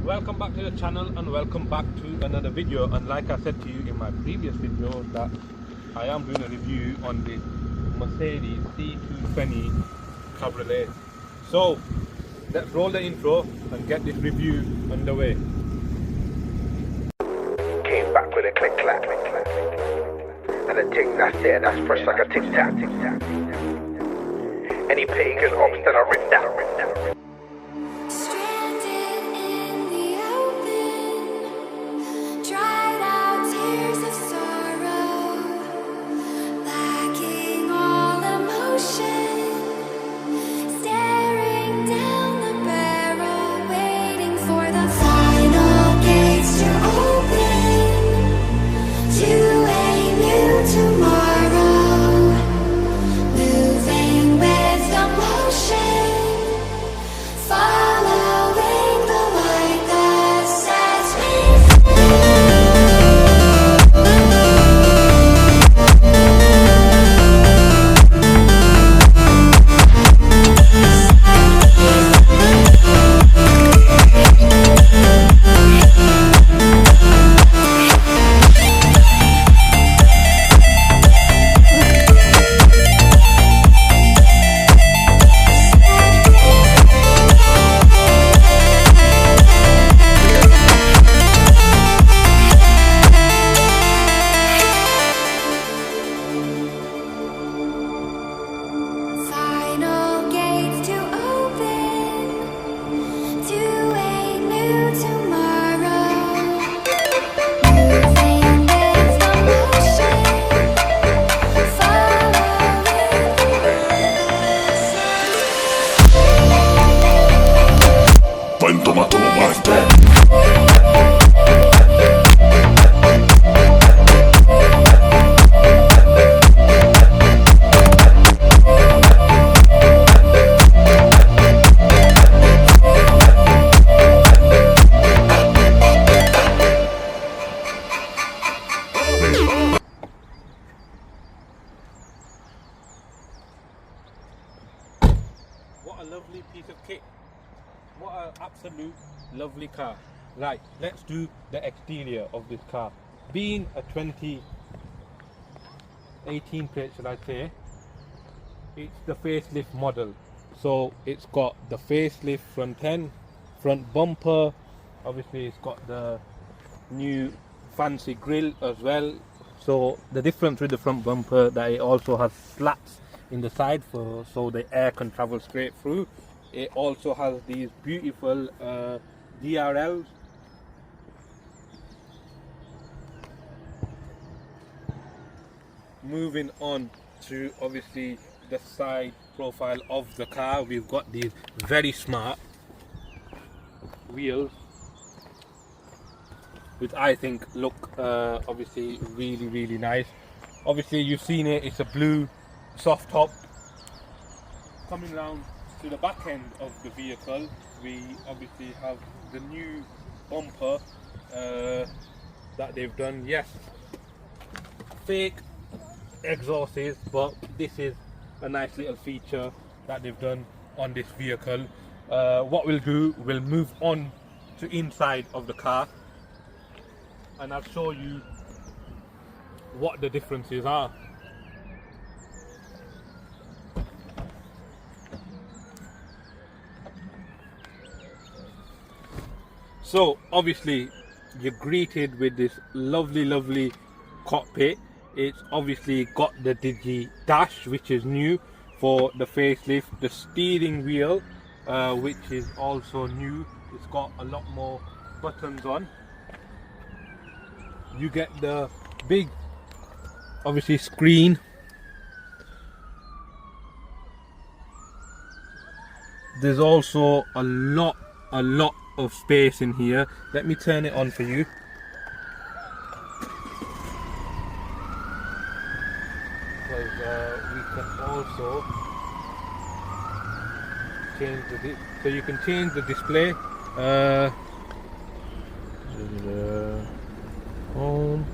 Welcome back to the channel and welcome back to another video. And like I said to you in my previous video, that I am doing a review on the Mercedes C220 Cabriolet. So let's roll the intro and get this review underway. Came back with a click clack, and a ting, that's it, that's fresh like a tic tac. Any pagan ops that I ripped out. What a lovely piece of kit. What an absolute lovely car. Right, let's do the exterior of this car. Being a 2018 plate, should I say, it's the facelift model. So it's got the facelift front end, front bumper. Obviously it's got the new fancy grille as well. So the difference with the front bumper, that it also has slats in the side so the air can travel straight through. It also has these beautiful DRLs. Moving on to obviously the side profile of the car, we've got these very smart wheels, which I think look obviously really nice. Obviously you've seen it, it's a blue soft top. Coming round to the back end of the vehicle, we obviously have the new bumper that they've done. Yes, fake exhaust is, but this is a nice little feature that they've done on this vehicle. What we'll do, we'll move on to inside of the car and I'll show you what the differences are. So obviously you're greeted with this lovely cockpit. It's obviously got the Digi dash, which is new for the facelift. The steering wheel, which is also new. It's got a lot more buttons on. You get the big obviously screen. There's also a lot of space in here. Let me turn it on for you. Because we can also change so you can change the display. Home.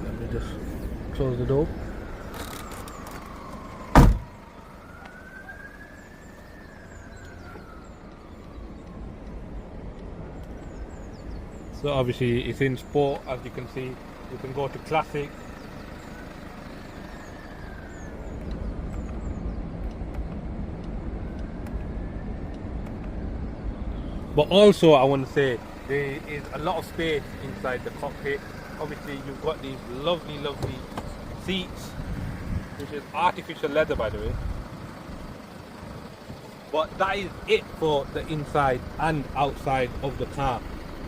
Let me just close the door. So obviously it's in sport, as you can see. You can go to classic. But also I want to say there is a lot of space inside the cockpit. Obviously you've got these lovely seats, which is artificial leather by the way. But that is it for the inside and outside of the car.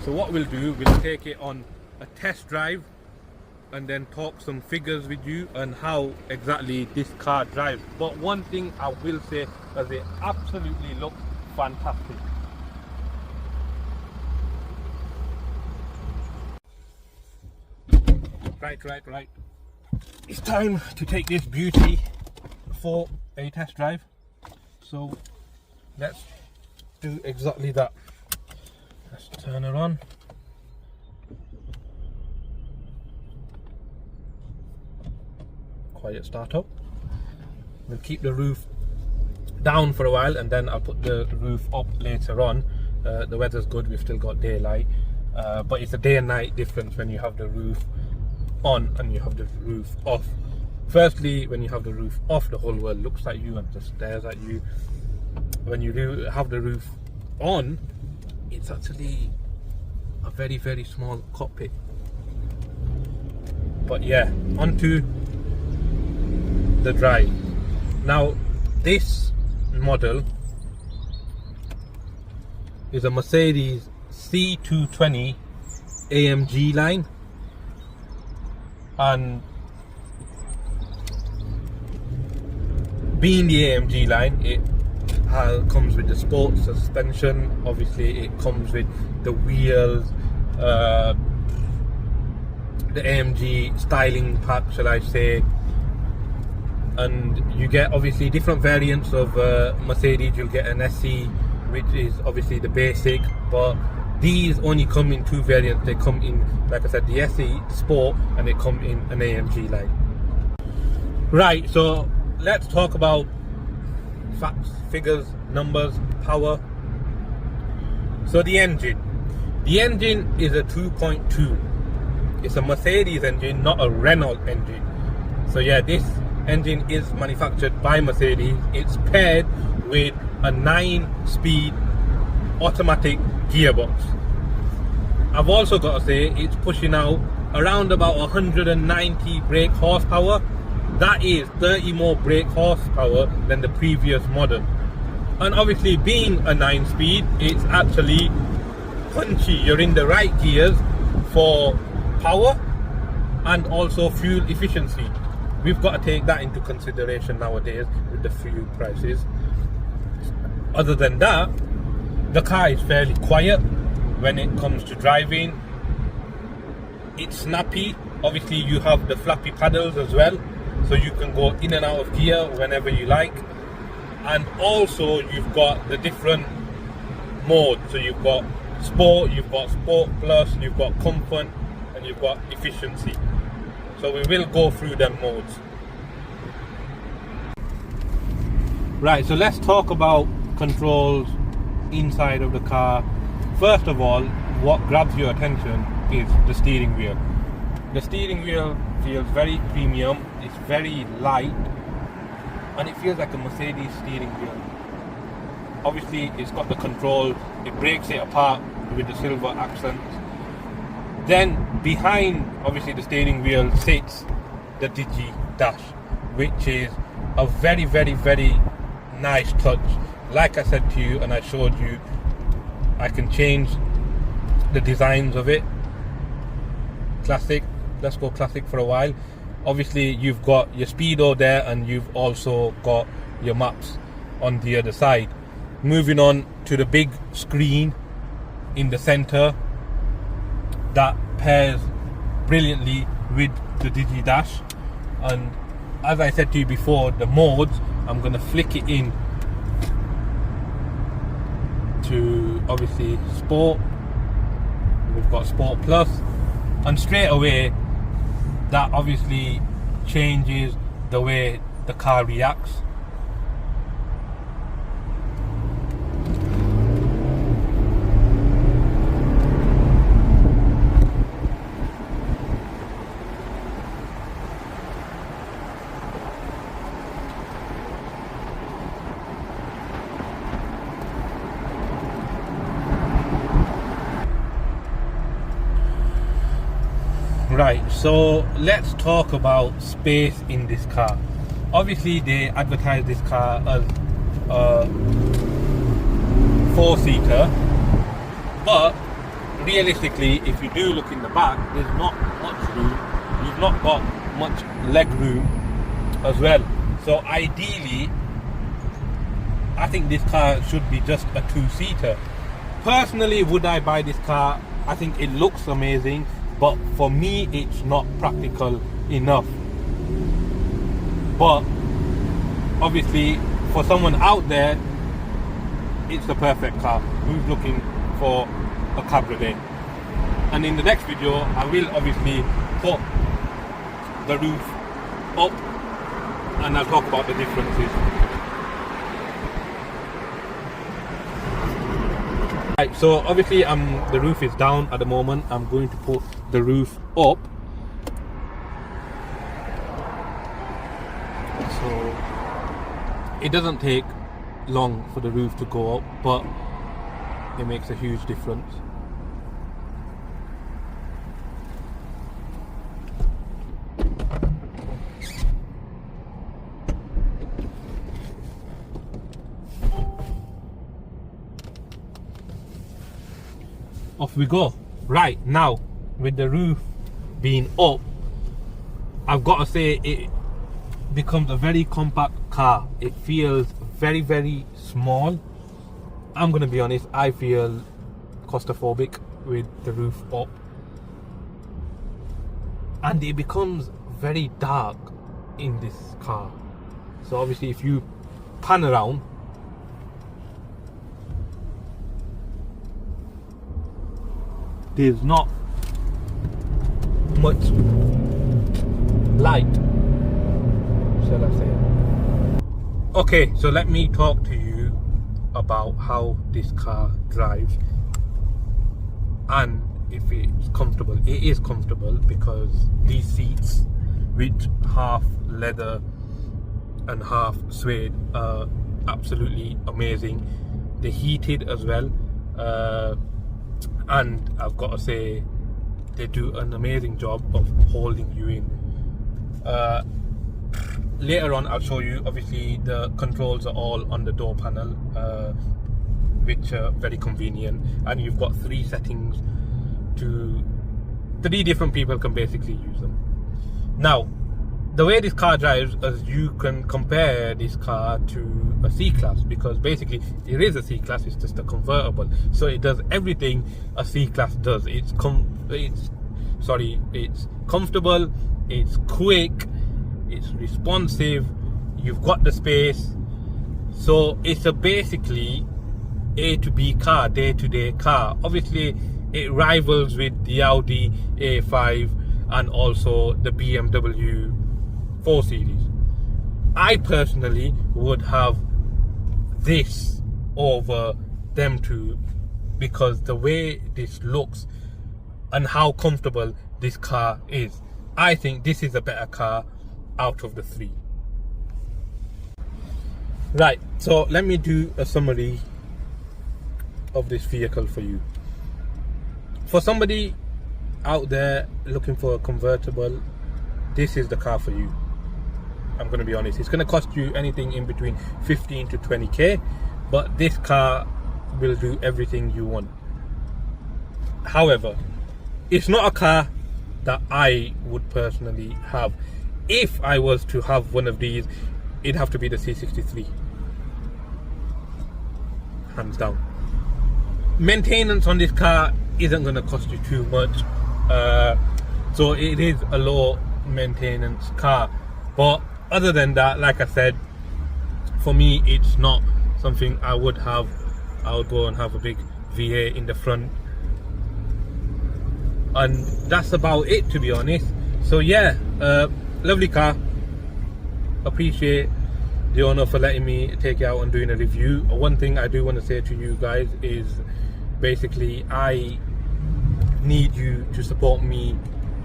So what we'll do, we'll take it on a test drive and then talk some figures with you and how exactly this car drives. But one thing I will say is it absolutely looks fantastic. Right. It's time to take this beauty for a test drive. So let's do exactly that. Let's turn it on. Quiet startup. We'll keep the roof down for a while and then I'll put the roof up later on. The weather's good, we've still got daylight, but it's a day and night difference when you have the roof on and you have the roof off. Firstly, when you have the roof off, the whole world looks at you and just stares at you. When you do have the roof on, it's actually a very small cockpit. But yeah, onto the drive. Now this model is a Mercedes C220 AMG line, and being the AMG line, it comes with the sport suspension. Obviously it comes with the wheels, the AMG styling pack, shall I say, and you get obviously different variants of Mercedes. You'll get an SE, which is obviously the basic, but these only come in two variants. They come in, like I said, the SE Sport, and they come in an AMG line. Right, so let's talk about facts, figures, numbers, power. So the engine is a 2.2. It's a Mercedes engine, not a Renault engine. So yeah, this engine is manufactured by Mercedes. It's paired with a 9-speed automatic gearbox. I've also got to say it's pushing out around about 190 brake horsepower. That is 30 more brake horsepower than the previous model. And obviously being a 9-speed, it's actually punchy. You're in the right gears for power and also fuel efficiency. We've got to take that into consideration nowadays with the fuel prices. Other than that, the car is fairly quiet when it comes to driving. It's snappy. Obviously you have the flappy paddles as well, so you can go in and out of gear whenever you like. And also you've got the different modes. So you've got Sport, you've got Sport Plus, you've got Comfort, and you've got Efficiency. So we will go through them modes. Right, so let's talk about controls inside of the car. First of all, what grabs your attention is the steering wheel. The steering wheel feels very premium, it's very light, and it feels like a Mercedes steering wheel. Obviously it's got the control, it breaks it apart with the silver accents. Then behind obviously the steering wheel sits the Digi Dash, which is a very nice touch. Like I said to you and I showed you, I can change the designs of it. Classic, let's go classic for a while. Obviously you've got your speedo there and you've also got your maps on the other side. Moving on to the big screen in the center that pairs brilliantly with the Digi Dash. And as I said to you before, the modes, I'm going to flick it in to obviously Sport. We've got Sport Plus, and straight away that obviously changes the way the car reacts. Right, so let's talk about space in this car. Obviously they advertise this car as a 4-seater, but realistically, if you do look in the back, there's not much room. You've not got much leg room as well. So ideally, I think this car should be just a 2-seater. Personally, would I buy this car? I think it looks amazing, but for me, it's not practical enough. But obviously, for someone out there, it's the perfect car who's looking for a cabriolet. And in the next video, I will obviously put the roof up and I'll talk about the differences. Right, so obviously the roof is down at the moment. I'm going to put the roof up. So it doesn't take long for the roof to go up, but it makes a huge difference. Off we go. Right, now with the roof being up, I've got to say it becomes a very compact car. It feels very, very small. I'm gonna be honest, I feel claustrophobic with the roof up, and it becomes very dark in this car. So obviously if you pan around, there's not much light, shall I say. Okay, so let me talk to you about how this car drives and if it's comfortable. It is comfortable because these seats, which half leather and half suede, are absolutely amazing. They're heated as well, and I've got to say they do an amazing job of holding you in. Later on I'll show you, obviously the controls are all on the door panel, which are very convenient, and you've got 3 settings to 3 different people can basically use them. Now the way this car drives, as you can compare this car to a C-Class, because basically it is a C-Class, it's just a convertible, so it does everything a C-Class does. It's comfortable, it's quick, it's responsive, you've got the space. So it's a basically A to B car, day-to-day car. Obviously it rivals with the Audi A5 and also the BMW 4 Series. I personally would have this over them two because the way this looks and how comfortable this car is, I think this is a better car out of the 3. Right, so let me do a summary of this vehicle for you. For somebody out there looking for a convertible, this is the car for you. I'm going to be honest, it's going to cost you anything in between 15 to 20k, but this car will do everything you want. However, it's not a car that I would personally have. If I was to have one of these, it'd have to be the C63, hands down. Maintenance on this car isn't going to cost you too much, so it is a low maintenance car. But other than that, like I said, for me it's not something I would have. I would go and have a big V8 in the front, and that's about it, to be honest. So yeah, lovely car. Appreciate the owner for letting me take it out and doing a review. One thing I do want to say to you guys is basically I need you to support me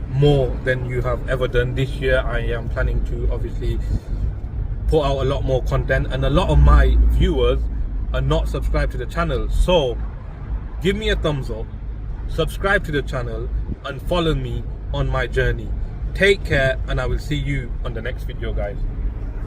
more than you have ever done. This year I am planning to obviously put out a lot more content, and a lot of my viewers are not subscribed to the channel, so give me a thumbs up, subscribe to the channel and follow me on my journey. Take care, and I will see you on the next video, guys.